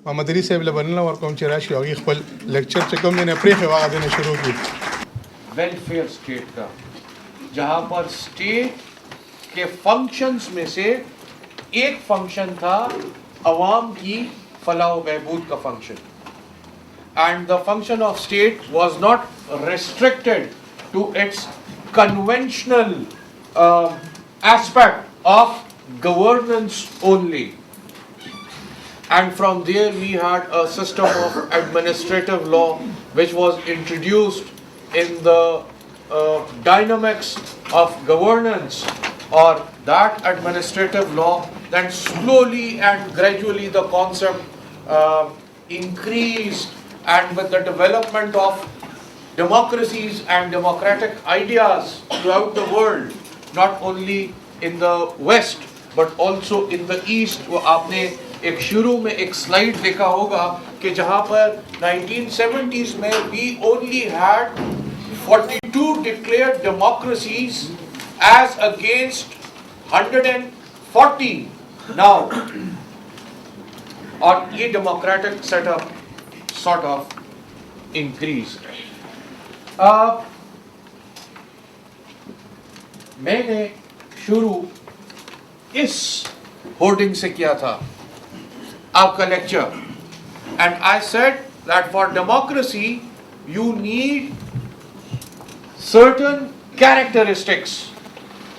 محمد علي صاحب له بلنه ورکوم چې راشي هغې خپل لیکچر چې کوم دی نه پرېښی وو هغه دی نه شروع کړي. ویلفیئر اسٹیٹ کا، جہاں پر اسٹیٹ کے فنکشنز میں سے ایک فنکشن تھا عوام کی فلاح و بہبود کا function. And the function of state was not restricted to its conventional aspect of governance only. And from there we had a system of administrative law which was introduced in the dynamics of governance, or that administrative law, then slowly and gradually the concept increased. And with the development of democracies and democratic ideas throughout the world, not only in the West but also in the East, وہ آپ نے ایک شروع میں ایک slide دیکھا ہوگا کہ جہاں پر 1970s میں we only had 42 declared democracies as against 140 now. اور یہ democratic setup sort of increased. میں نے شروع اس ہورڈنگ سے کیا تھا آپ کا lecture, and I said that for democracy you need certain characteristics.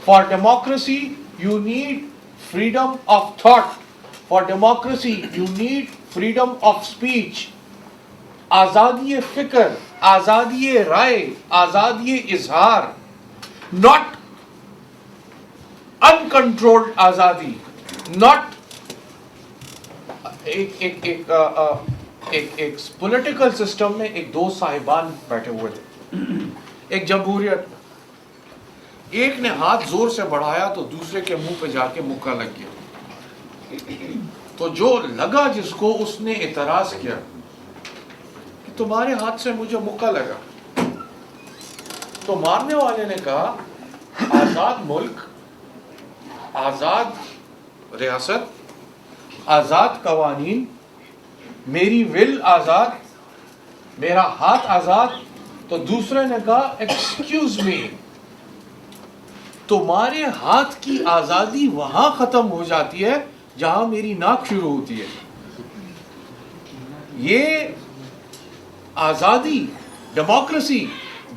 For democracy you need freedom of thought. For democracy you need freedom of speech. آزادی فکر, آزادی رائے, آزادی اظہار, not uncontrolled آزادی, not ایک پولیٹیکل سسٹم میں ایک دو صاحبان بیٹھے ہوئے تھے, ایک جمہوریت, ایک نے ہاتھ زور سے بڑھایا تو دوسرے کے منہ پہ جا کے مکہ لگ گیا. تو جو لگا جس کو, اس نے اعتراض کیا تمہارے ہاتھ سے مجھے مکہ لگا. تو مارنے والے نے کہا آزاد ملک, آزاد ریاست, آزاد قوانین, میری ول آزاد, میرا ہاتھ آزاد. تو دوسرے نے کہا ایکسکیوز می, تمہارے ہاتھ کی آزادی وہاں ختم ہو جاتی ہے جہاں میری ناک شروع ہوتی ہے. یہ آزادی, democracy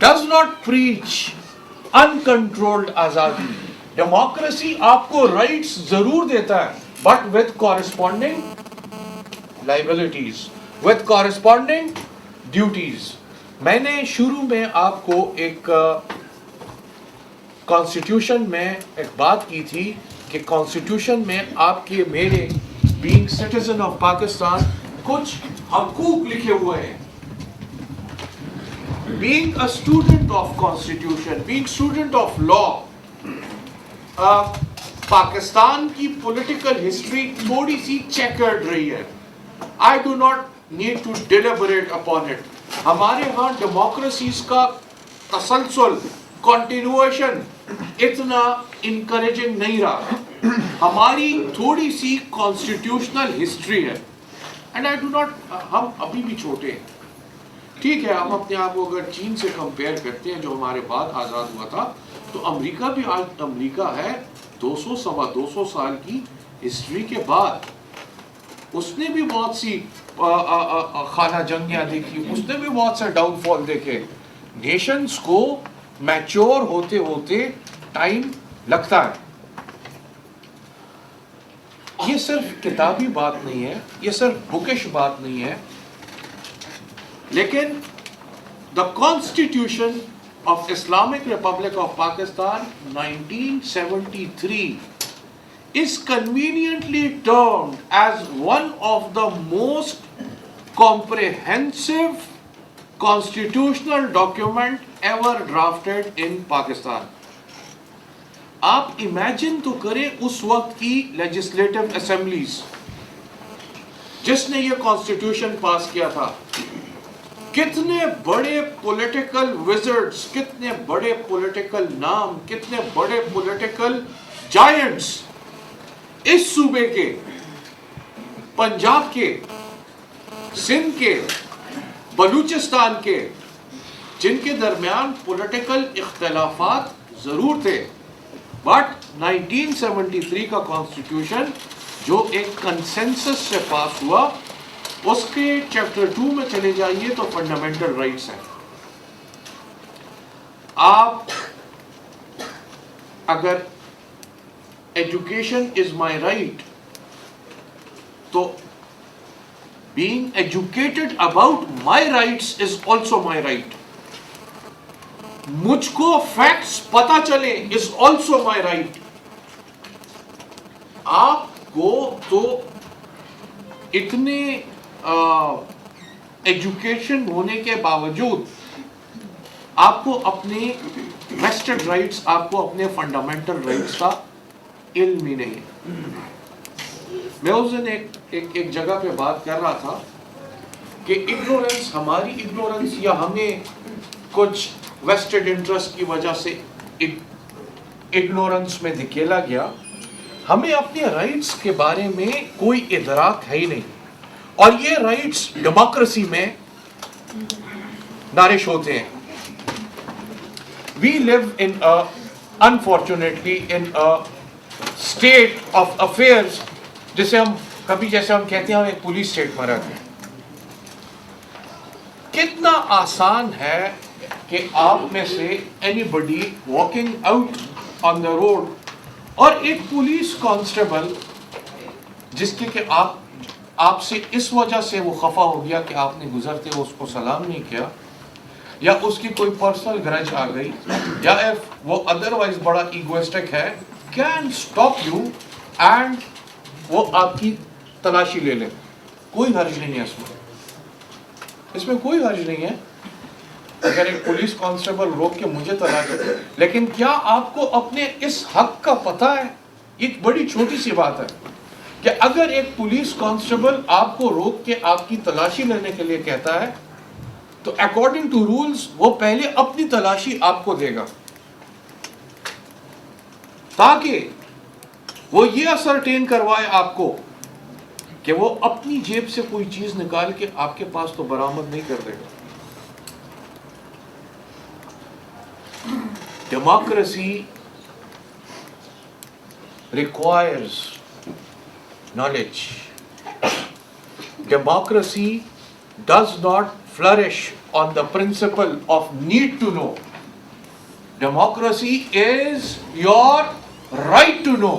does not preach uncontrolled آزادی. ڈیموکریسی آپ کو رائٹس ضرور دیتا ہے but with corresponding liabilities, with corresponding duties. میں نے شروع میں آپ کو ایک کانسٹیٹیوشن میں ایک بات کی تھی کہ کانسٹیٹیوشن میں آپ کے میرے بینگ سٹیزن آف پاکستان کچھ حقوق لکھے ہوئے ہیں. Being a student of constitution, being student of law, Pakistan کی پولیٹیکل ہسٹری تھوڑی سی چیکرڈ رہی ہے. I do not need to deliberate upon it. ہمارے ہاں ڈیموکریسیز کا تسلسل, کنٹینویشن اتنا انکریجنگ نہیں رہا. ہماری تھوڑی سی کانسٹیٹیوشنل ہسٹری ہے. اینڈ آئی ڈو ناٹ, ہم ابھی بھی چھوٹے ہیں, ٹھیک ہے, ہم اپنے آپ کو اگر چین سے کمپیئر کرتے ہیں جو ہمارے بعد آزاد ہوا تھا, تو امریکہ بھی آج امریکہ ہے 200-225 سال کی ہسٹری کے بعد. اس نے بھی بہت سی خانہ جنگیاں دیکھی, اس نے بھی بہت سے ڈاؤن فال دیکھے. نیشنز کو میچور ہوتے ہوتے ٹائم لگتا ہے. یہ صرف کتابی بات نہیں ہے, یہ صرف بکش بات نہیں ہے, لیکن the Constitution of Islamic Republic of Pakistan 1973 is conveniently termed as one of the most comprehensive constitutional document ever drafted in Pakistan. آپ امیجن تو کریں اس وقت کی لیجسلیٹو اسمبلیز جس نے یہ کانسٹیٹیوشن پاس کیا تھا, کتنے بڑے پولیٹیکل وزرڈز, کتنے بڑے پولیٹیکل نام, کتنے بڑے پولیٹیکل جائنٹس اس صوبے کے, پنجاب کے, سندھ کے, بلوچستان کے, جن کے درمیان پولیٹیکل اختلافات ضرور تھے, بٹ 1973 کا کانسٹیٹیوشن جو ایک کنسنسس سے پاس ہوا, اس کے چیپٹر 2 میں چلے جائیے تو فنڈامنٹل رائٹس ہیں. آپ اگر ایجوکیشن از مائی رائٹ, تو being educated about my rights is also my right. مجھ کو فیکٹس پتا چلے is also my right. آپ کو تو اتنے ایجوکیشن ہونے کے باوجود آپ کو اپنے ویسٹڈ رائٹس, آپ کو اپنے فنڈامنٹل رائٹس کا علم ہی نہیں ہے. میں اس دن ایک جگہ پہ بات کر رہا تھا کہ اگنورنس, ہماری اگنورنس یا ہمیں کچھ ویسٹڈ انٹرسٹ کی وجہ سے اگنورنس میں دھکیلا گیا, ہمیں اپنے رائٹس کے بارے میں کوئی ادراک ہے ہی نہیں. اور یہ رائٹس ڈیموکریسی میں نارش ہوتے ہیں. We live in unfortunately in a state of affairs جسے ہم کبھی, جیسے ہم کہتے ہیں, ہم ایک پولیس اسٹیٹ میں رہتے ہیں. کتنا آسان ہے کہ آپ میں سے anybody walking out on the road اور ایک پولیس کانسٹیبل جس کے کہ آپ سے اس وجہ سے وہ خفا ہو گیا کہ آپ نے گزرتے ہوئے اس کو سلام نہیں کیا, یا اس کی کوئی پرسنل گرج آ گئی, یا وہ ادروائز بڑا ایگوئسٹک ہے, کین اسٹاپ یو اینڈ وہ آپ کی تلاشی لے لیں. کوئی حرج نہیں ہے اس میں کوئی حرج نہیں ہے اگر ایک پولیس کانسٹیبل روک کے مجھے تلاشی. لیکن کیا آپ کو اپنے اس حق کا پتہ ہے؟ ایک بڑی چھوٹی سی بات ہے کہ اگر ایک پولیس کانسٹیبل آپ کو روک کے آپ کی تلاشی لینے کے لیے کہتا ہے تو اکارڈنگ ٹو رولز وہ پہلے اپنی تلاشی آپ کو دے گا, تاکہ وہ یہ اسرٹین کروائے آپ کو کہ وہ اپنی جیب سے کوئی چیز نکال کے آپ کے پاس تو برآمد نہیں کر دے گا. Democracy requires knowledge. Democracy does not flourish on the principle of need to know. Democracy is your right to know.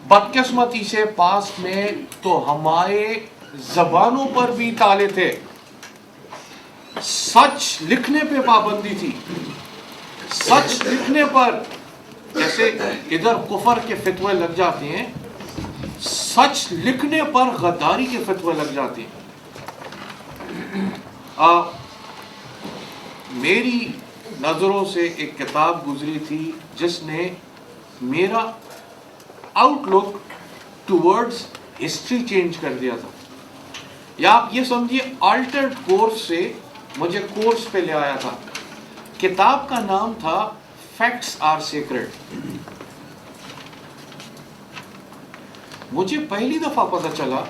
بدقسمتی سے پاس میں تو ہمارے زبانوں پر بھی تالے تھے, سچ لکھنے پہ پابندی تھی. سچ لکھنے پر, جیسے ادھر کفر کے فتوے لگ جاتے ہیں, سچ لکھنے پر غداری کے فتوے لگ جاتے ہیں. میری نظروں سے ایک کتاب گزری تھی جس نے میرا آؤٹ لک ٹورڈز ہسٹری چینج کر دیا تھا, یا آپ یہ سمجھیے آلٹرڈ کورس سے مجھے کورس پہ لے آیا تھا. کتاب کا نام تھا فیکٹس آر سیکرڈ. مجھے پہلی دفعہ پتہ چلا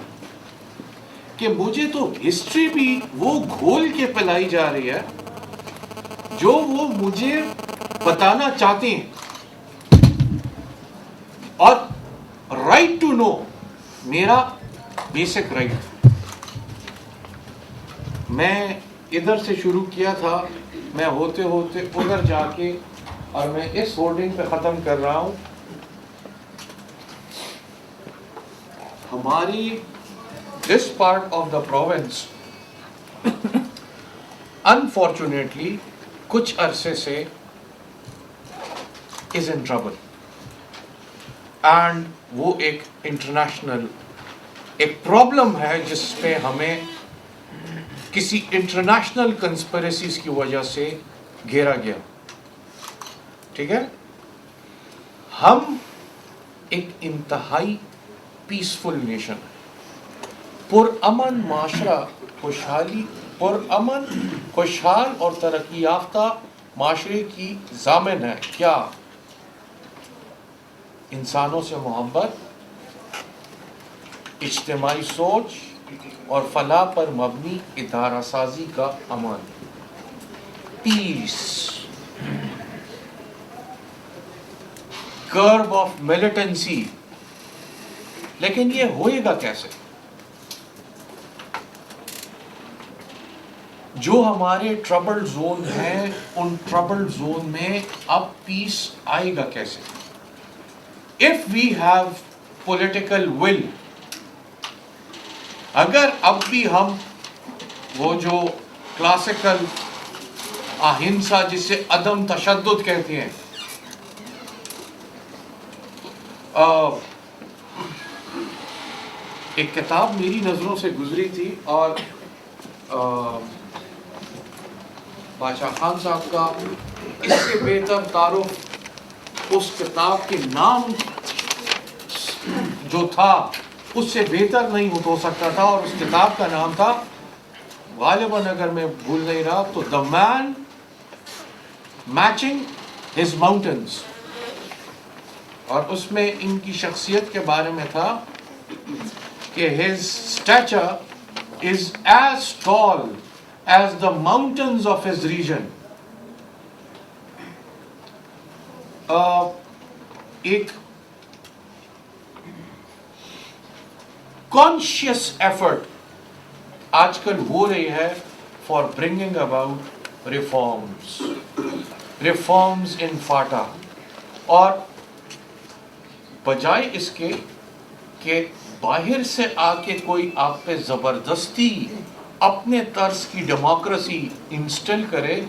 کہ مجھے تو ہسٹری بھی وہ گھول کے پلائی جا رہی ہے جو وہ مجھے بتانا چاہتے ہیں, اور رائٹ ٹو نو میرا بیسک رائٹ. میں ادھر سے شروع کیا تھا, میں ہوتے ہوتے ادھر جا کے, اور میں اس ہورڈنگ پہ ختم کر رہا ہوں. ہماری this part of the province unfortunately کچھ عرصے سے is in trouble, and وہ ایک انٹرنیشنل ایک پرابلم ہے جس پہ ہمیں کسی انٹرنیشنل کنسپریسیز کی وجہ سے گھیرا گیا. ٹھیک ہے, ہم ایک انتہائی پیسفل نیشن ہے, پرامن معاشرہ, خوشحال اور ترقی یافتہ معاشرے کی ضامن ہے. کیا؟ انسانوں سے محبت, اجتماعی سوچ اور فلاح پر مبنی ادارہ سازی کا عمل. پیس, کرب آف ملیٹنسی. لیکن یہ ہوئے گا کیسے؟ جو ہمارے ٹربل زون ہیں ان ٹربل زون میں اب پیس آئے گا کیسے؟ If we have political will. اگر اب بھی ہم وہ جو کلاسیکل اہنسا جسے عدم تشدد کہتے ہیں، ایک کتاب میری نظروں سے گزری تھی اور بادشاہ خان صاحب کا اس سے بہتر تعارف اس کتاب کے نام جو تھا اس سے بہتر نہیں ہو سکتا تھا، اور اس کتاب کا نام تھا غالباً اگر میں بھول نہیں رہا تو دا مین میچنگ ہز ماؤنٹینز. اور اس میں ان کی شخصیت کے بارے میں تھا کہ his stature is as tall as the mountains of his region. ایک conscious effort آج کل ہو رہی ہے for bringing about reforms in FATA. اور بجائے اس کے کہ باہر سے آ کے کوئی آپ پہ زبردستی اپنے طرز کی ڈیموکریسی انسٹل کرے،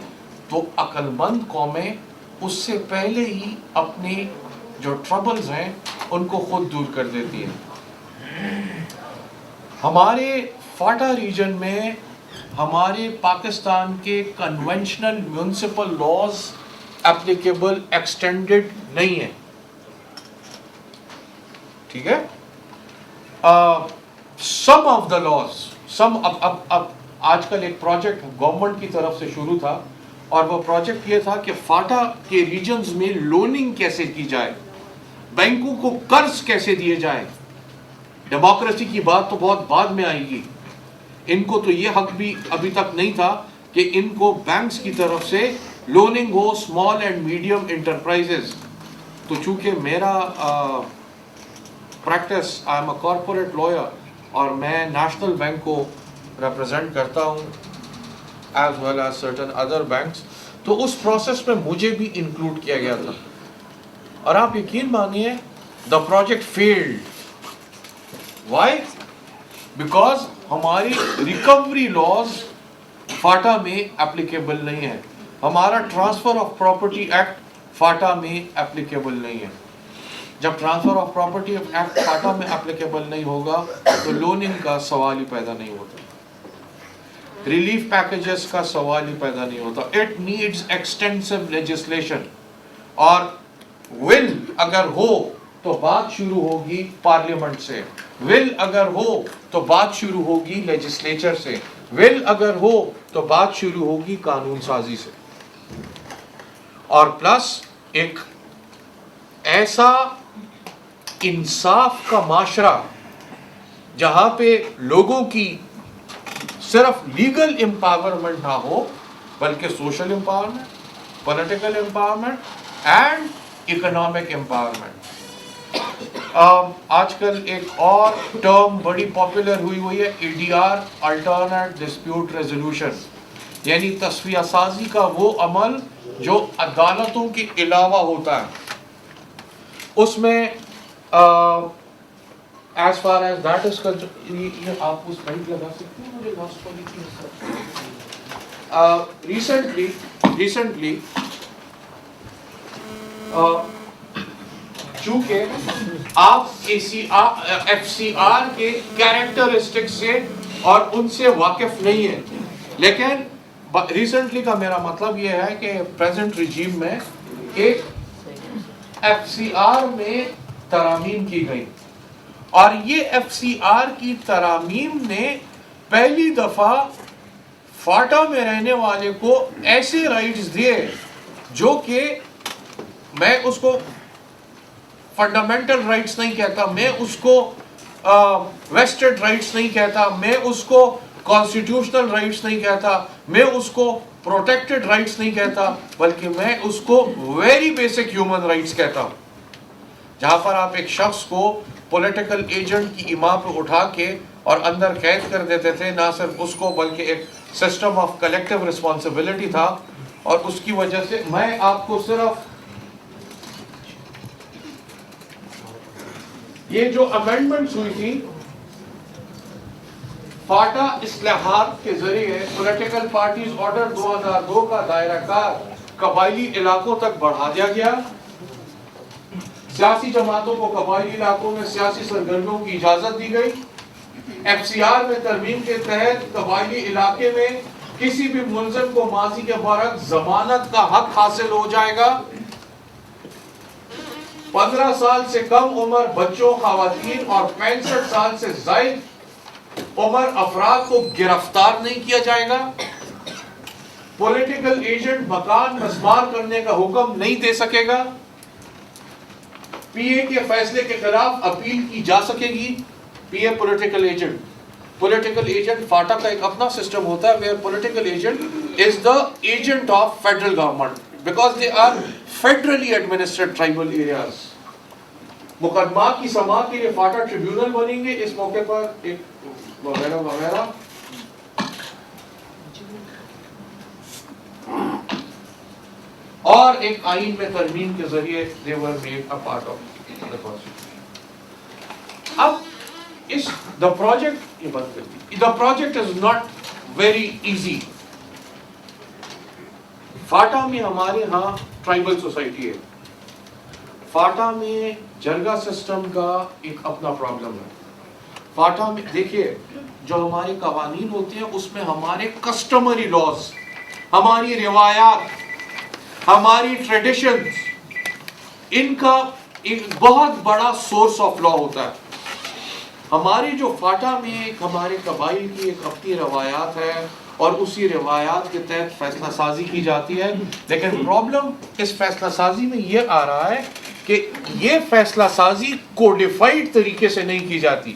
تو عقل مند قومیں اس سے پہلے ہی اپنی جو ٹربلز ہیں ان کو خود دور کر دیتی ہیں. ہمارے فاٹا ریجن میں ہمارے پاکستان کے conventional municipal laws applicable extended نہیں ہیں. ٹھیک ہے، سم آف دا لاز اب آج کل ایک پروجیکٹ گورنمنٹ کی طرف سے شروع تھا، اور وہ پروجیکٹ یہ تھا کہ فاٹا کے ریجنز میں لوننگ کیسے کی جائے، بینکوں کو قرض کیسے دیے جائے. ڈیموکریسی کی بات تو بہت بعد میں آئے گی. ان کو تو یہ حق بھی ابھی تک نہیں تھا کہ ان کو بینکس کی طرف سے لوننگ ہو اسمال اینڈ میڈیم انٹرپرائزز. تو چونکہ میرا practice I am a corporate lawyer اور میں نیشنل بینک کو ریپرزینٹ کرتا ہوں as well as certain other banks, تو اس پروسیس میں مجھے بھی انکلوڈ کیا گیا تھا. اور آپ یقین مانیے the project failed. Why? Because ہماری ریکوری لاز فاٹا میں اپلیکیبل نہیں ہے، ہمارا transfer of property act FATA میں اپلیکیبل نہیں ہے. جب transfer of property act FATA میں اپلیکیبل نہیں ہوگا تو لوننگ کا سوال ہی پیدا نہیں ہوتا، ریلیف پیکیجز کا سوال ہی پیدا نہیں ہوتا. It needs extensive legislation. اور ول اگر ہو تو بات شروع ہوگی پارلیمنٹ سے، ول اگر ہو تو بات شروع ہوگی لیجسلیچر سے، ول اگر ہو تو بات شروع ہوگی قانون سازی سے. اور پلس ایک ایسا انصاف کا معاشرہ جہاں پہ لوگوں کی صرف لیگل امپاورمنٹ نہ ہو بلکہ social empowerment, political empowerment and economic empowerment. آج کل ایک اور ٹرم بڑی پاپولر ہوئی ہے ADR الٹرنیٹ ڈسپیوٹ ریزولوشن، یعنی تصفیہ سازی کا وہ عمل جو عدالتوں کے علاوہ ہوتا ہے. اس میں as far as that is آپ اس پینٹ لگا سکتے ہیں مجھے لاسٹ ریسنٹلی چونکہ آپ FCR کے کیریکٹرسٹکس سے اور ان سے واقف نہیں ہیں، لیکن ریسنٹلی کا میرا مطلب یہ ہے کہ پریزنٹ ریجیم میں ایک FCR میں ترامیم کی گئی، اور یہ FCR کی ترامیم نے پہلی دفعہ فاٹا میں رہنے والے کو ایسے رائٹس دیے جو کہ میں اس کو فنڈامنٹل رائٹس نہیں کہتا، میں اس کو vested rights نہیں کہتا, میں اس کو constitutional rights نہیں کہتا, میں اس کو protected rights نہیں کہتا, بلکہ میں اس کو very basic human rights کہتا ہوں. جہاں پر آپ ایک شخص کو پولیٹیکل ایجنٹ کی ایما پہ اٹھا کے اور اندر قید کر دیتے تھے, نہ صرف اس کو بلکہ ایک سسٹم آف کلیکٹیو رسپانسبلٹی تھا. اور اس کی وجہ سے میں آپ کو صرف یہ جو امینڈمنٹس ہوئی تھی فاٹا اصلاحات کے ذریعے, پولیٹیکل پارٹیز آرڈر 2002 کا دائرہ کار قبائلی علاقوں تک بڑھا دیا گیا. سیاسی جماعتوں کو قبائلی علاقوں میں سیاسی سرگرمیوں کی اجازت دی گئی. ایف سی آر میں ترمیم کے تحت قبائلی علاقے میں کسی بھی ملزم کو ماضی کے برعکس ضمانت کا حق حاصل ہو جائے گا. 15 سال سے کم عمر بچوں, خواتین اور 65 سال سے زائد عمر افراد کو گرفتار نہیں کیا جائے گا. پولیٹیکل ایجنٹ مکان مسمار کرنے کا حکم نہیں دے سکے گا. پی اے کے فیصلے کے خلاف اپیل کی جا سکے گی. پی اے پولیٹیکل ایجنٹ فاٹا کا ایک اپنا سسٹم ہوتا ہے where political agent is the agent of federal government because they are federally administered tribal areas. مقدمات کی سماعت کے لیے فاٹا ٹریبیونل بنیں گے اس موقع پر ایک وغیرہ وغیرہ. اور ایک آئین میں ترمیم کے ذریعے they were made a part of the constitution. اب the project is not very easy. FATA میں ہمارے ہاں ٹرائبل سوسائٹی ہے. فاٹا میں جرگا سسٹم کا ایک اپنا پرابلم ہے. فاٹا میں دیکھیے جو ہمارے قوانین ہوتے ہیں اس میں ہمارے کسٹمری لاز, ہماری روایات, ہماری ٹریڈیشنز, ان کا ایک بہت بڑا سورس آف لا ہوتا ہے. ہماری جو فاٹا میں ایک ہمارے قبائل کی ایک اپنی روایات ہے اور اسی روایات کے تحت فیصلہ سازی کی جاتی ہے. لیکن پرابلم اس فیصلہ سازی میں یہ آ رہا ہے کہ یہ فیصلہ سازی کوڈیفائیڈ طریقے سے نہیں کی جاتی.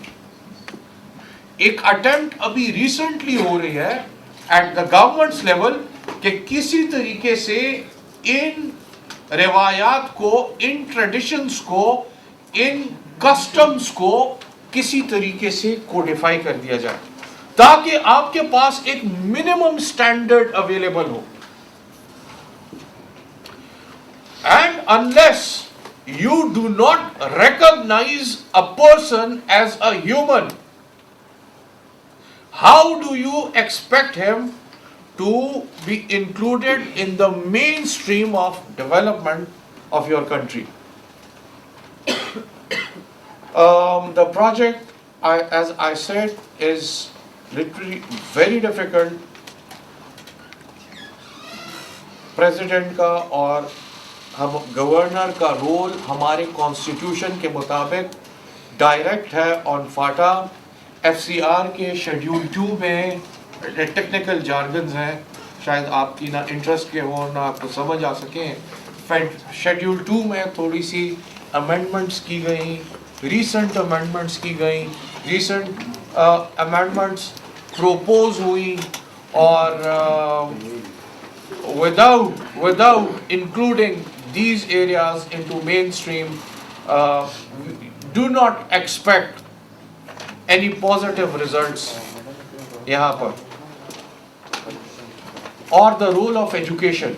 ایک اٹیمپٹ ابھی ریسنٹلی ہو رہی ہے ایٹ دا گورنمنٹس لیول کہ کسی طریقے سے ان روایات کو, ان ٹریڈیشنز کو, ان کسٹمز کو کسی طریقے سے کوڈیفائی کر دیا جائے تاکہ آپ کے پاس ایک minimum standard available who. And unless you do not recognize a person as a human, how do you expect him to be included in the mainstream of development of your country? The project, as I said, is literally very difficult. President کا اور ہم governor کا role ہمارے constitution کے مطابق direct ہے آن FATA. F C R کے schedule 2 میں ٹیکنیکل جارگنز ہیں, شاید آپ کی نہ انٹرسٹ کے ہوں نہ آپ کو سمجھ آ سکیں. شیڈیول 2 میں تھوڑی سی امینڈمنٹس کی گئیں, ریسنٹ امینڈمنٹس کی گئیں, ریسنٹ امینڈمنٹس پروپوز ہوئی اور without including these areas into mainstream, do not expect any positive results yahan par. Or the role of education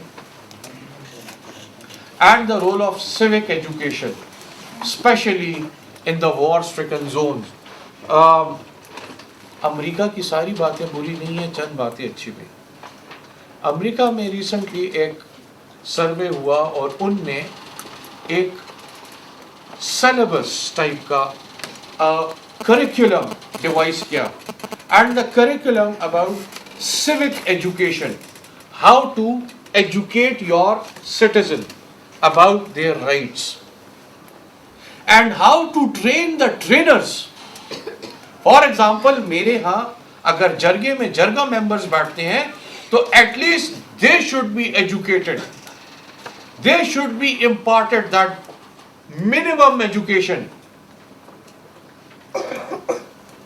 and the role of civic education, especially in the war stricken zones. امریکہ کی ساری باتیں بری نہیں ہیں, چند باتیں اچھی بھی. امریکہ میں ریسنٹلی ایک سروے ہوا اور ان میں ایک سلیبس ٹائپ کا کریکولم ڈیوائس کیا, and the curriculum about civic education, how to educate your citizen about their rights and how to train the trainers. For example میرے ہاں اگر جرگے میں جرگا ممبرز بیٹھتے ہیں تو at least they should be educated, they should be imparted that minimum education.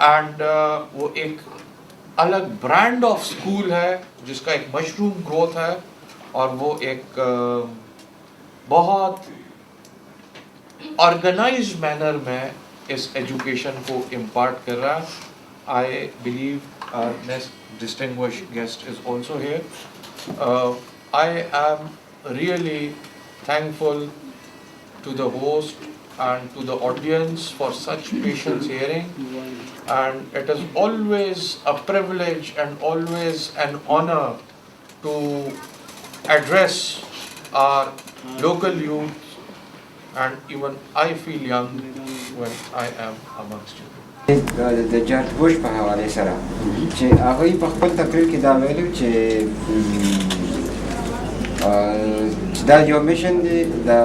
And وہ ایک الگ برانڈ آف اسکول ہے جس کا ایک مشروم گروتھ ہے اور وہ ایک بہت آرگنائزڈ مینر میں اس ایجوکیشن کو امپارٹ کر رہا ہے. I believe our next distinguished guest is also here. I am really thankful to the host and to the audience for such patience hearing, and it is always a privilege and always an honor to address our local youth, and even I feel young when I am amongst you. د George Bush په حواله سره چې هغه په خپل تقریر کې دا ویلو چې دا you machine the the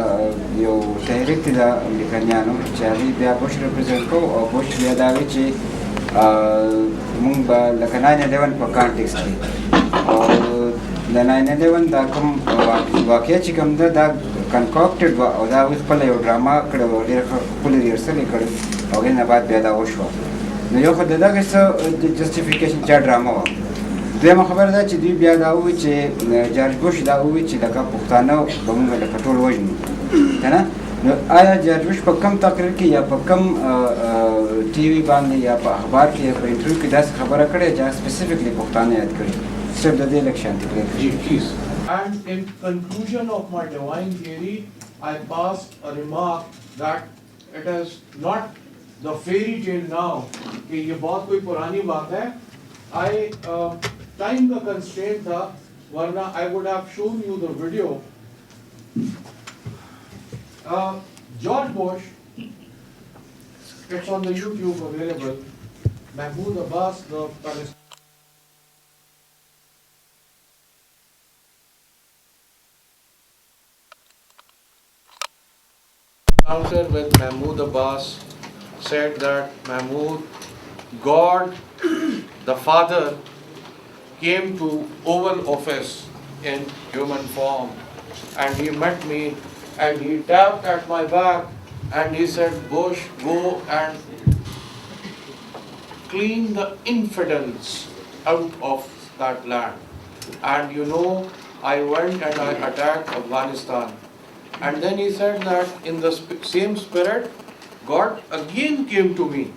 you تحریک دی د امریکایانو چې هغه بیا بوش ریپرزینټ کوو او بوش بیا دا وی چې مونږ به لکه 9/11 په کانټیکس کې او د 9/11 دا کوم واقعه چې کوم ده دا کنکاکټډ وه او دا هغوی خپله یو ډراما کړې وه ډېر ښکلې ریهرسل یې کړې او هغې نه بعد بیا دا وشوه نو یو خو د دغې څه جسټیفیکیشن چا ډراما وه دویمه خبره ده چې دوی بیا دا ووایي چې جورج بوش دا ووایي چې لکه پښتانه به مونږ لکه ټول وژنو که نه نو آیا جورج بوش په کم تقریر کې یا په کم ټي وي باندې یا په اخبار کې یا په انټرویو کې داسې خبره کړې چې هغه سپیسیفکلی پښتانه یاد کړي صرف د دې لږ شانتي Please. And in conclusion of my divine theory, I pass a remark that it is not the fairy tale now کہ یہ بہت کوئی پرانی بات ہے. Time کا constraint تھا ورنہ I would have shown you the video. George Bush, it's on the YouTube available. Mahmoud Abbas, the Palestinian encounter with Mahmoud Abbas said that Mahmoud, God, the Father, came to Oval Office in human form and he met me and he tapped at my back and he said, Bush, go and clean the infidels out of that land. And you know, I went and I attacked Afghanistan. And then he said that in the same spirit, God again came to me.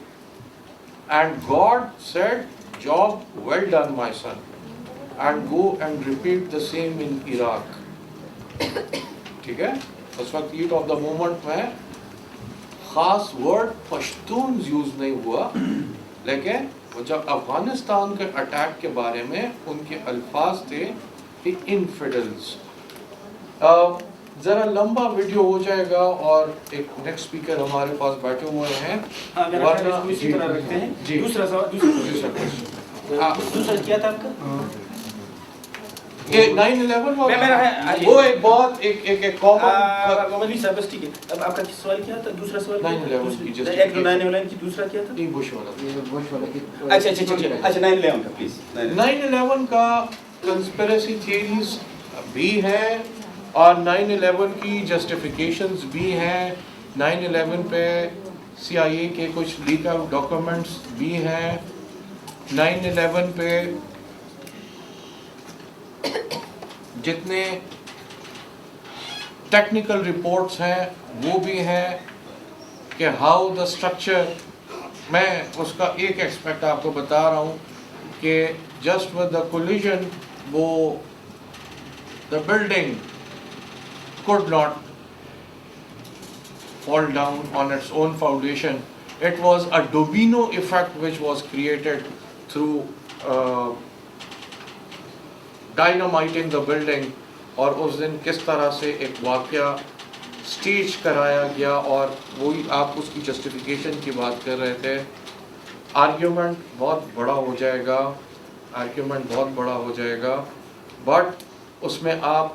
And God said, job well done, my son. And go and repeat the same in Iraq. ٹھیک ہے اس وقت heat of the moment میں خاص word Pashtuns use نہیں ہوا لیکن جب افغانستان کے اٹیک کے بارے میں ان کے الفاظ تھے کہ انفیڈلز. ذرا لمبا ویڈیو ہو جائے گا اور ایک نیکسٹ اسپیکر ہمارے پاس بیٹھے ہوئے ہیں. دوسرا کیا تھا آپ کا؟ یہ 9/11 وہ ایک بہت ایک کامن سروس. ٹھیک ہے اب آپ کا سوال کیا تھا؟ دوسرا سوال 9/11 کی جسٹ ایک 9/11 کی دوسرا کیا تھا؟ نہیں بش والا. اچھا 9/11 کا پلیز. 9/11 کا کنسپریسی تھیوریز بھی ہیں اور 9/11 کی جسٹیفیکیشنز بھی ہیں. 9/11 پہ CIA کے کچھ لیک آؤٹ ڈاکومنٹس بھی ہیں. 9/11 پہ جتنے ٹیکنیکل رپورٹس ہیں وہ بھی ہیں کہ ہاؤ دا اسٹرکچر. میں اس کا ایک ایکسپیکٹ آپ کو بتا رہا ہوں کہ جسٹ ود دا کولیجن وہ the building could not fall down on its own foundation. It was a domino effect which was created through dynamiting the building. اور اس دن کس طرح سے ایک واقعہ سٹیج کرایا گیا اور وہی آپ اس کی جسٹیفیکیشن کی بات کر رہے تھے. آرگیومنٹ بہت بڑا ہو جائے گا بٹ اس میں آپ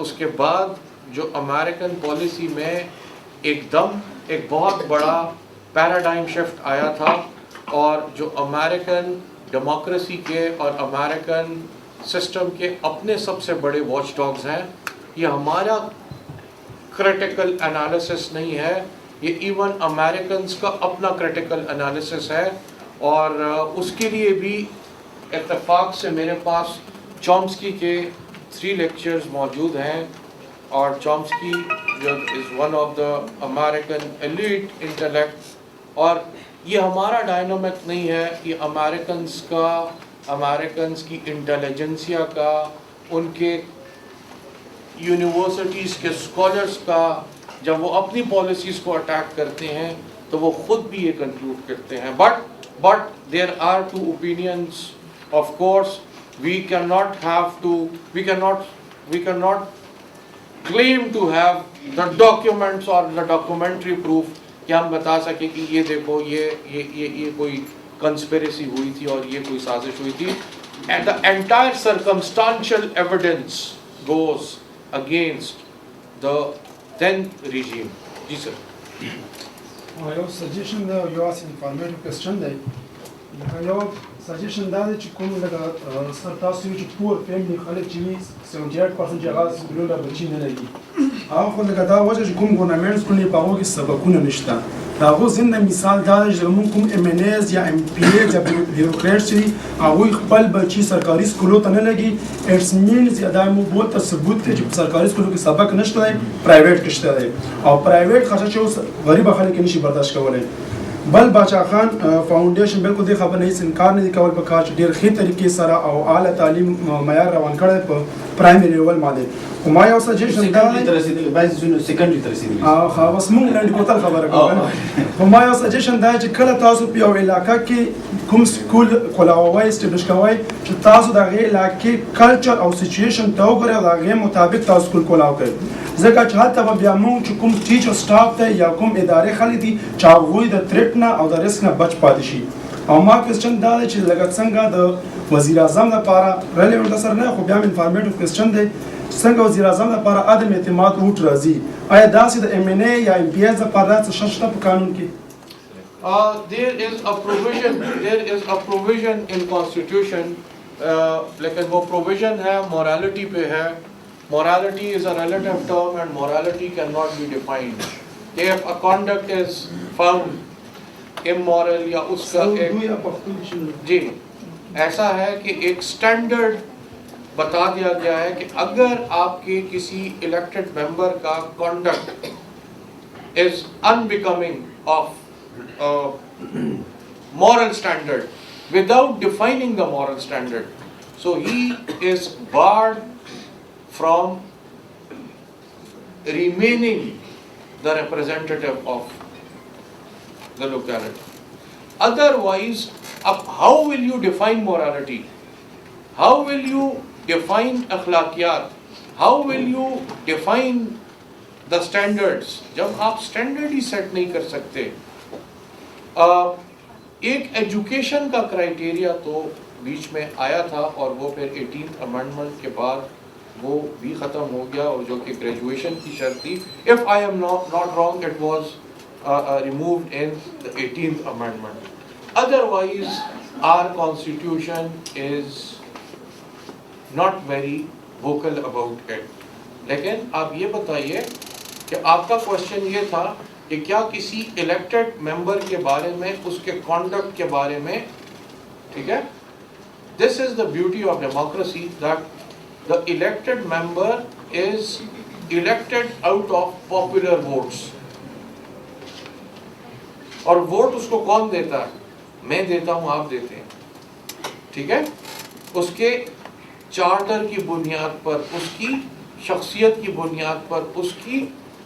اس کے بعد جو امریکن پالیسی میں ایک دم ایک بہت بڑا پیراڈائم شفٹ آیا تھا اور جو امریکن ڈیموکریسی کے اور امریکن سسٹم کے اپنے سب سے بڑے واچ ڈاگز ہیں. یہ ہمارا کریٹیکل انالیسس نہیں ہے, یہ ایون امریکنز کا اپنا کریٹیکل انالیسس ہے اور اس کے لیے بھی اتفاق سے میرے پاس چومسکی کے 3 لیکچرز موجود ہیں، اور چومسکی جو is one of the American elite intellect, اور یہ ہمارا ڈائنامک نہیں ہے، یہ امریکنز کی انٹیلیجنسیا کا، ان کے یونیورسٹیز کے اسکالرس کا، جب وہ اپنی پالیسیز کو اٹیک کرتے ہیں تو وہ خود بھی یہ کنکلوڈ کرتے ہیں. But there are 2 opinions. Of course we cannot claim to have the documents or the documentary proof کہ ہم بتا سکیں کہ یہ دیکھو یہ کوئی کنسپیریسی ہوئی تھی اور یہ کوئی سازش ہوئی تھی. And the entire circumstantial evidence goes against the then regime. جی سر. یو سجیشن دی یو اس انفارمیټیو کوېسچن دی. یو سجیشن دا دی چې کوم لکه سر تاسو چې پور فیملی خلک چې وي 78% چې هغه ګلوله بچي نه لري، هغه خو لکه دا وجه چې کوم ګورنمنټ سکولونه په هغو کې سبقونه نشته. د هغو زنده مثال دا دی چې زموږ کوم ایم این ایز یا ایم پی ایز یا بیوروکریټس چې هغوی خپل بچي سرکاري سکولو ته نه لګي، اټس مینز یا دا موږ بوته ثبوت دی چې په سرکاري سکولو کې سبق نشته دی، پرایویټ کې شته دی، او پرایویټ خرچه چې اوس غریبه خلک یې نشي برداشت کولی. بل باچا خان فاؤنډیشن بالکل دې خبر نه هیڅ انکار نه دی کول پکار چې ډېر ښې طریقې سره او اعلی تعلیم معیار روان کړی په پرایمري لیول باندې. خو ما یو سجیشن دا دی سیکنډري ته رسېدلي بس مونږ لنډ کوتل خبره کوو. خو ما یو سجیشن دا چې کله تاسو په یو علاقه کې کوم سکول کلاوئ اسټبلش کوئ چې تاسو د هغې علاقې کلچر او سچویشن ته وګورئ او د هغې مطابق تاسو سکول کولاو کړئ، ځکه چې هلته به بیا موږ چې کوم ټیچر سټاف دی یا کوم ادارې خلک دي چې هغوی د تھریټ نه او د ریسک نه بچ پاتې شي. او ما کوېسچن دا دی چې لکه څنګه د وزیر اعظم لپاره ریلیونټ سره نه خو بیا هم انفارمیټیو کوېسچن دی، څنګه وزیر اعظم لپاره عدم اعتماد روټ راځي، آیا داسې د ایم این ای یا ایم پی ایز لپاره څه شته په قانون کې؟ there is a provision in constitution, لیکن وہ provision ہے morality پہ ہے. Morality is a relative term and morality cannot be defined. If a conduct is found immoral یا اس کا جی ایسا ہے کہ ایک standard بتا دیا گیا ہے کہ اگر آپ کے کسی elected member کا conduct is unbecoming of moral standard without defining the moral standard, so he is barred from remaining the representative of the locality. Otherwise, how will you define morality? How will you define akhlaqiyat? How will you define the standards? جب آپ standard ہی set نہیں کر سکتے. ایک education کا criteria تو بیچ میں آیا تھا اور وہ پھر 18th amendment کے بعد وہ بھی ختم ہو گیا، اور جو کہ گریجویشن کی شرط تھی. If I am not wrong, it was removed in the 18th amendment. Otherwise, our constitution is not very vocal about it. لیکن آپ یہ بتائیے کہ آپ کا کوشچن یہ تھا کہ کیا کسی الیکٹڈ ممبر کے بارے میں، اس کے کانڈکٹ کے بارے میں، ٹھیک ہے، this is the beauty of democracy that the elected member is elected out of popular votes. اور ووٹ اس کو کون دیتا ہے؟ میں دیتا ہوں، آپ دیتے ہیں، ٹھیک ہے، اس کے چارٹر کی بنیاد پر، اس کی شخصیت کی بنیاد پر، اس کی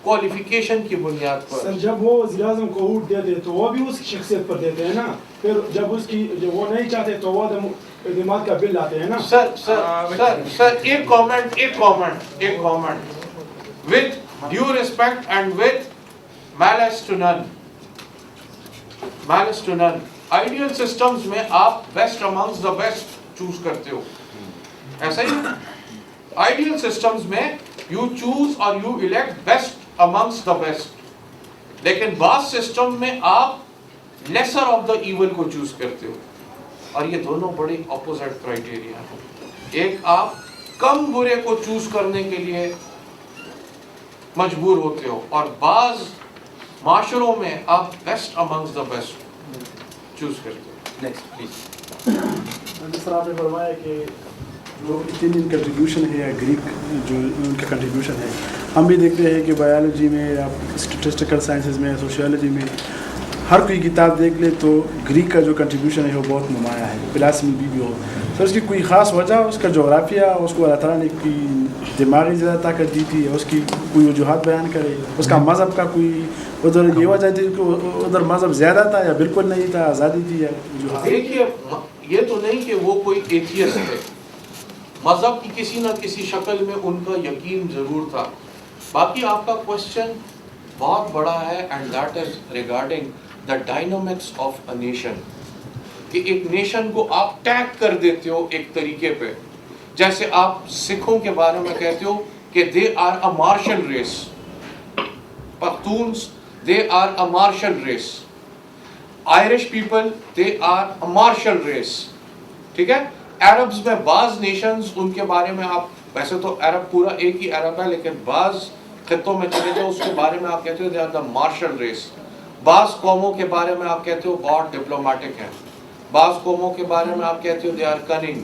کوالیفیکیشن کی بنیاد پر. سر جب وہ وزیر اعظم کو ووٹ دیتے تو وہ بھی اس کی شخصیت پر دیتے ہیں نا، پھر جب اس کی جو وہ نہیں چاہتے تو وہ اعتماد کا بل لاتے ہیں نا. سر ایک comment with due respect and with malice to none. Ideal systems میں آپ best amongst the best choose کرتے ہو، ایسا ہی ideal systems میں you choose or you elect best amongst the best. لیکن بعض سسٹم میں آپ lesser of the evil کو چوز کرتے ہو، اور یہ دونوں بڑے اپوزٹ کرائٹیریا ہیں. ایک آپ کم برے کو چوز کرنے کے لیے مجبور ہوتے ہو، اور بعض معاشروں میں آپ best amongst the best choose کرتے ہو. Next please. جس طرح آپ نے فرمایا کہ جو انڈین کنٹریبیوشن ہے یا گریک جو ان کا کنٹریبیوشن ہے, ہم بھی دیکھتے ہیں کہ بایولوجی میں یا اسٹیٹسٹیکل سائنسز میں, سوشیالوجی میں, ہر کوئی کتاب دیکھ لے تو گریک کا جو کنٹریبیوشن ہے وہ بہت نمایاں ہے, فلاسفی بھی ہو. سر اس کی کوئی خاص وجہ, اس کا جغرافیہ, اس کو اللہ تعالیٰ نے کوئی دماغی زیادہ طاقت دی تھی, اس کی کوئی وجوہات بیان کرے, اس کا مذہب کا کوئی ادھر یہ وجہ تھی کہ ادھر مذہب زیادہ تھا یا بالکل نہیں تھا, آزادی تھی یا وجوہات؟ دیکھیے یہ تو نہیں کہ وہ کوئی ایتھیسٹ تھے, مذہب کی کسی نہ کسی شکل میں ان کا یقین ضرور تھا. باقی آپ کا کوشچن بہت بڑا ہے, and that is regarding the dynamics of a nation, کہ ایک نیشن کو آپ ٹیگ کر دیتے ہو ایک طریقے پہ, جیسے آپ سکھوں کے بارے میں کہتے ہو کہ they are a martial race, Pakhtuns they are a martial race, Irish people they are a martial race, ٹھیک ہے. عربز میں بعض نیشنز ان کے بارے میں آپ, ویسے تو عرب پورا ایک ہی عرب ہے, لیکن بعض خطوں میں چلے جاؤ اس کے بارے میں آپ کہتے ہو they are the martial race. بعض قوموں کے بارے میں آپ کہتے ہو بہت ڈپلومیٹک ہیں, بعض قوموں کے بارے میں آپ کہتے ہو دے آر کننگ.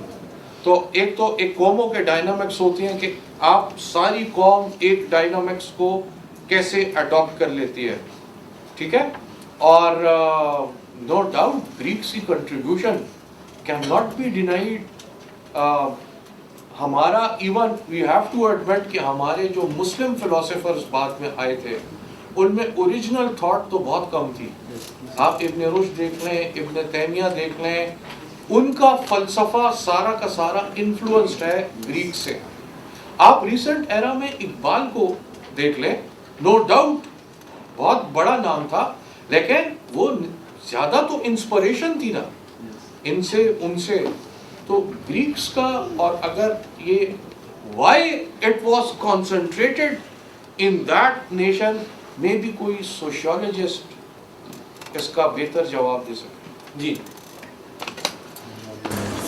تو ایک قوموں کے ڈائنامکس ہوتی ہیں کہ آپ ساری قوم ایک ڈائنامکس کو کیسے اڈاپٹ کر لیتی ہے, ٹھیک ہے. اور نو ڈاؤٹ گریکس کی contribution can not be denied. ہمارا even we have to admit کہ ہمارے جو مسلم فلاسفرز بعد میں آئے تھے ان میں اوریجنل تھاٹ تو بہت کم تھی. آپ ابن رشد دیکھ لیں, ابن تیمیہ دیکھ لیں, ان کا فلسفہ سارا کا سارا انفلوئنسڈ ہے گریک سے. آپ ریسنٹ ایرا میں اقبال کو دیکھ لیں, نو ڈاؤٹ بہت بڑا نام تھا, لیکن وہ زیادہ تو انسپریشن تھی نا ان سے. تو گریکس کا, اور اگر یہ why it was concentrated in that nation, میں بھی کوئی سوشیولوجسٹ اس کا بہتر جواب دے سکے. جی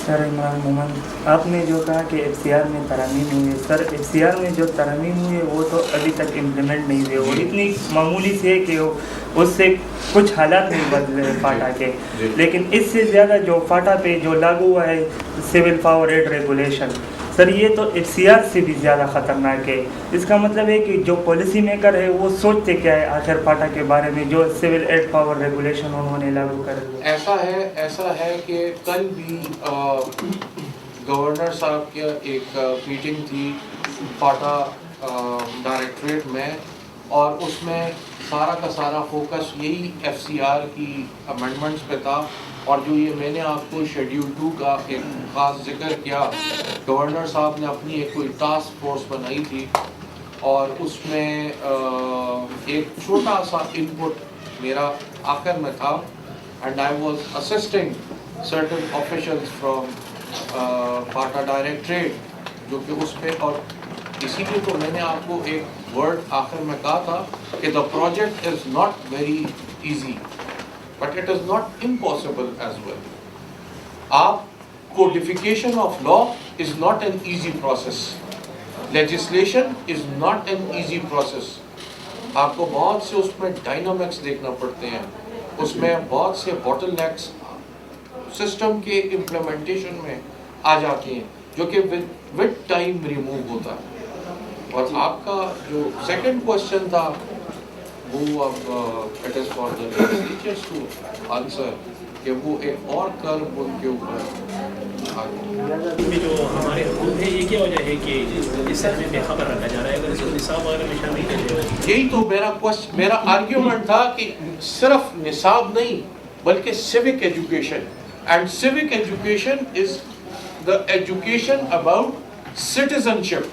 سر عمران محمد, آپ نے جو کہا کہ ایف سی آر میں ترامیم ہوئی ہے, سر ایف سی آر میں جو ترامیم ہوئی ہے وہ تو ابھی تک امپلیمنٹ نہیں ہوئے, اور اتنی معمولی سی ہے کہ اس سے کچھ حالات نہیں بدل رہے فاٹا کے. لیکن اس سے زیادہ جو فاٹا پہ جو لاگو ہوا ہے سول پاور ایڈ ریگولیشن, سر یہ تو ایف سی آر سے بھی زیادہ خطرناک ہے. اس کا مطلب ہے کہ جو پالیسی میکر ہے وہ سوچتے کیا ہے آخر فاٹا کے بارے میں جو سول ایڈ پاور ریگولیشن انہوں نے لاگو کر دیا. ایسا ہے کہ کل بھی گورنر صاحب کی ایک میٹنگ تھی فاٹا ڈائریکٹریٹ میں, اور اس میں سارا کا سارا فوکس یہی ایف سی آر کی امینڈمنٹس پہ تھا. اور جو یہ میں نے آپ کو شیڈیول 2 کا ایک خاص ذکر کیا, گورنر صاحب نے اپنی ایک کوئی ٹاسک فورس بنائی تھی, اور اس میں ایک چھوٹا سا انپٹ میرا آخر میں تھا, and I was assisting certain officials from FATA directorate جو کہ اس پہ, اور اسی لیے تو میں نے آپ کو ایک ورڈ آخر میں کہا تھا کہ the project is not very easy but it is not impossible as well. Codification of law is not an easy process. Legislation is not an easy process. آپ کو بہت سے اس میں ڈائنامکس دیکھنا پڑتے ہیں, اس میں بہت سے باٹل نیکس سسٹم کے امپلیمنٹیشن میں آ جاتے ہیں جو کہ with time ریموو ہوتا ہے. اور آپ کا جو سیکنڈ کوشچن تھا وہ اب it is for the teachers to answer, کہ وہ ایک اور کرو ان کے اوپر. جو ہمارے حقوق ہیں یہ کیا وجہ ہے کہ اس سے ہمیں بے خبر رکھا جا رہا ہے, اگر اس کو نصاب وغیرہ میں شامل نہیں کرتے ہیں؟ یہی تو میرا آرگیومنٹ تھا کہ صرف نصاب نہیں بلکہ civic education, and civic education is the education about citizenship,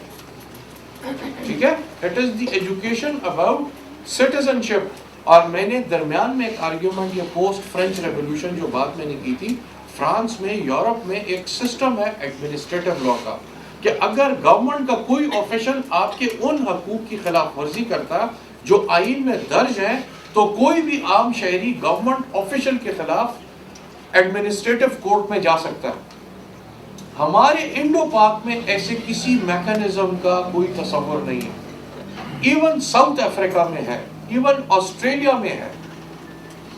ٹھیک ہے, it is the education about citizenship. اور میں نے درمیان میں ایک آرگیومنٹ, یہ پوسٹ فرینچ ریولیوشن جو بات میں نے کی تھی, فرانس میں, یورپ میں ایک سسٹم ہے ایڈمنسٹریٹو لا کا, کہ اگر گورنمنٹ کا کوئی آفیشل آپ کے ان حقوق کی خلاف ورزی کرتا جو آئین میں درج ہیں, تو کوئی بھی عام شہری گورنمنٹ آفیشل کے خلاف ایڈمنسٹریٹو کورٹ میں جا سکتا ہے. ہمارے انڈو پاک میں ایسے کسی میکانزم کا کوئی تصور نہیں ہے. ایون ساؤتھ افریقہ میں ہے, ایون آسٹریلیا میں ہے.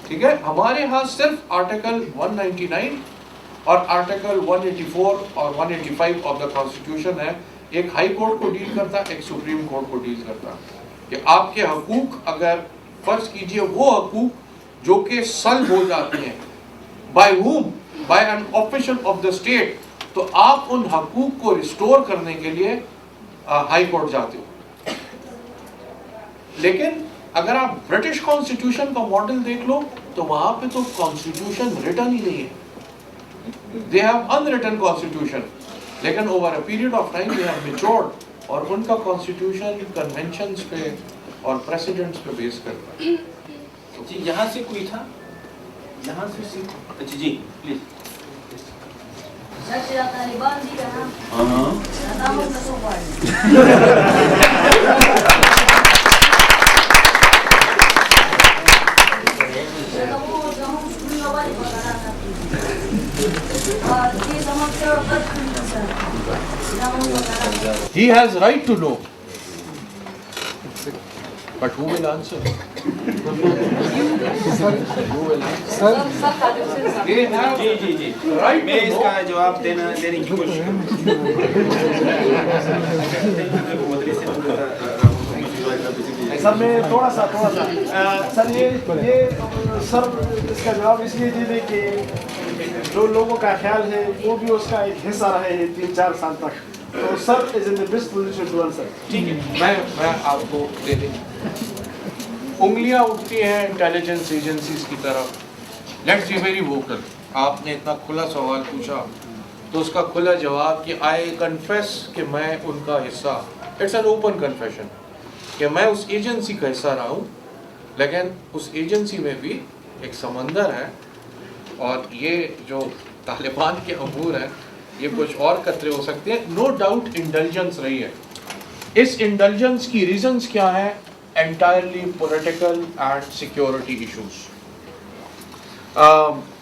ٹھیک ہے. ہمارے ہاں صرف آرٹیکل 199 اور آرٹیکل 184 اور 185 آف دا کانسٹیٹیوشن ہے. ایک ہائی کورٹ کو ڈیل کرتا ہے, ایک سپریم کورٹ کو ڈیل کرتا ہے کہ آپ کے حقوق, اگر فرض کیجئے وہ حقوق جو کہ سلب ہو جاتے ہیں by whom, by an official of the state, تو آپ ان حقوق کو ریسٹور کرنے کے لیے ہائی کورٹ جاتے ہو. لیکن اگر آپ برٹش کانسٹیٹیوشن کا ماڈل دیکھ لو تو وہاں پہ تو کانسٹیٹیوشن ریٹن ہی نہیں ہے. دے ہیو انریٹن کانسٹیٹیوشن, لیکن over a period of time they have matured, اور ان کا کانسٹیٹیوشن کنونشنز پہ اور پریسیڈنٹس پہ بیس کرتا ہے. جی یہاں سے کوئی تھا, یہاں سے اچھا جی please. He has right to know. But who will answer? Who will answer? They have جی right میں to اس know. کا جواب دینے کی کوشش سر میں تھوڑا سا سر یہ سر اس کا جواب اس لیے دے دیں کہ جو لوگوں کا خیال ہے وہ بھی اس کا ایک حصہ رہے ہیں 3-4 سال تک, تو sir is in the best position to answer. ٹھیک ہے, میں آپ کو دے دیں. انگلیاں اٹھتی ہیں انٹیلیجنس ایجنسیز کی طرف. Let's be very vocal. آپ نے اتنا کھلا سوال پوچھا تو اس کا کھلا جواب کہ آئی کنفیس کہ میں ان کا حصہ, اٹس این اوپن کنفیشن, کہ میں اس ایجنسی کا حصہ رہا ہوں, لیکن اس ایجنسی میں بھی ایک سمندر ہے, اور یہ جو طالبان کے امور ہیں یہ کچھ اور قطرے ہو سکتے ہیں. نو ڈاؤٹ انڈلجنس رہی ہے. اس انڈلجنس کی ریزنز کیا ہیں؟ Entirely political and security issues.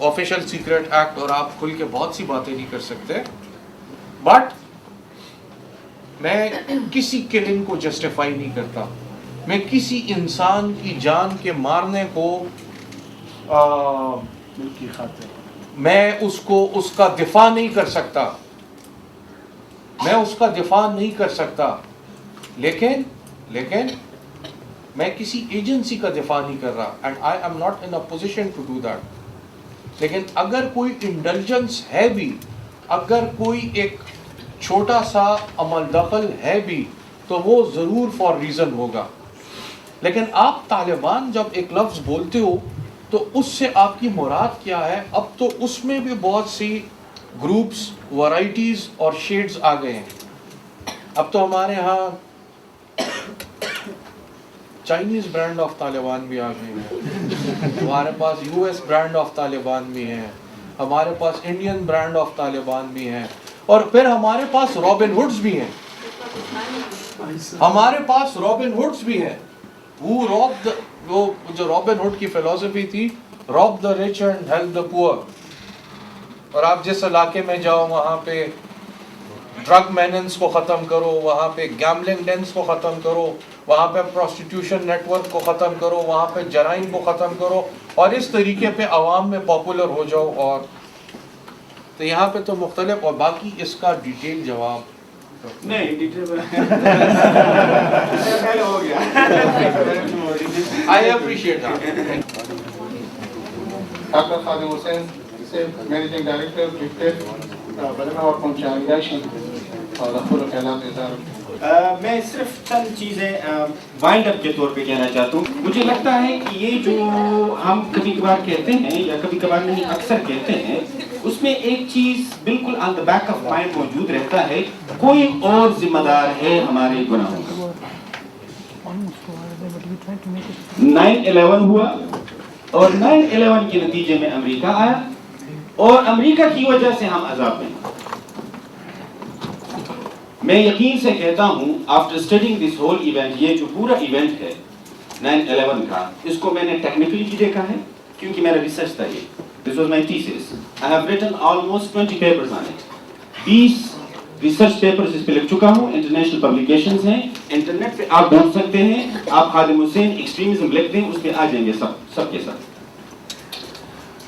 Official secret act, اور آپ کھل کے بہت سی باتیں نہیں کر سکتے, بٹ میں کسی کلنگ کو جسٹیفائی نہیں کرتا. میں کسی انسان کی جان کے مارنے کو میں اس کا دفاع نہیں کر سکتا, میں اس کا دفاع نہیں کر سکتا, لیکن میں کسی ایجنسی کا دفاع نہیں کر رہا, and I am not in a position to do that. لیکن اگر کوئی انڈلجنس ہے بھی, اگر کوئی ایک چھوٹا سا عمل دخل ہے بھی, تو وہ ضرور فار ریزن ہوگا. لیکن آپ طالبان جب ایک لفظ بولتے ہو تو اس سے آپ کی مراد کیا ہے؟ اب تو اس میں بھی بہت سی گروپس, ورائٹیز اور شیڈز آ گئے ہیں. اب تو ہمارے ہاں چائنیز برانڈ آف طالبان بھی آ گئے ہیں, ہمارے پاس U S brand of Taliban بھی ہیں, ہمارے پاس انڈین برانڈ آف طالبان بھی ہیں, اور پھر ہمارے پاس رابن ہوڈز بھی ہیں. ہمارے پاس رابن ہوڈز بھی ہیں. وہ جو رابن ہوڈ کی فلسفی تھی, rob the rich and help the poor. اور آپ جس علاقے میں جاؤ وہاں پہ ڈرگ میننس کو ختم کرو, وہاں پہ گیملنگ ڈینس کو ختم کرو, وہاں پہ پروسٹیٹیوشن نیٹ ورک کو ختم کرو, وہاں پہ جرائم کو ختم کرو, اور اس طریقے پہ عوام میں پاپولر ہو جاؤ. اور تو یہاں پہ تو مختلف, اور باقی اس کا ڈیٹیل جواب نہیں ڈیٹیل ہو گیا. I appreciate that. Dr. Khadim Hussain, Managing Director, Gifted, Balama Work from Changdashi, اور رفول خیالات اظہار. میں صرف چند چیزیں وائنڈ اپ کے طور پہ کہنا چاہتا ہوں. مجھے لگتا ہے کہ یہ جو ہم کبھی کبھار کہتے ہیں یا کبھی کبھار نہیں اکثر کہتے ہیں, اس میں ایک چیز بالکل آن دا بیک آف مائنڈ موجود رہتا ہے, کوئی اور ذمہ دار ہے ہمارے گناہوں کا. 9/11 ہوا اور 9/11 کے نتیجے میں امریکہ آیا, اور امریکہ کی وجہ سے ہم عذاب میں. میں یقین سے کہتا ہوں after studying this whole event, یہ جو پورا ایونٹ ہے 9/11 کا, اس کو میں نے ٹیکنیکلی بھی دیکھا ہے کیونکہ میرا ریسرچ تھا یہ. This was my thesis. I have written almost 20 papers on it. 20 research papers اس پہ لکھ چکا ہوں, انٹرنیشنل پبلیکیشنز ہیں, انٹرنیٹ پہ آپ ڈھونڈ سکتے ہیں. آپ خادم حسین ایکسٹریمزم لکھ دیں, اس پہ آ جائیں گے سب کے سب.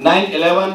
9/11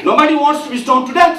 Nobody wants to be stoned to death।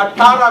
18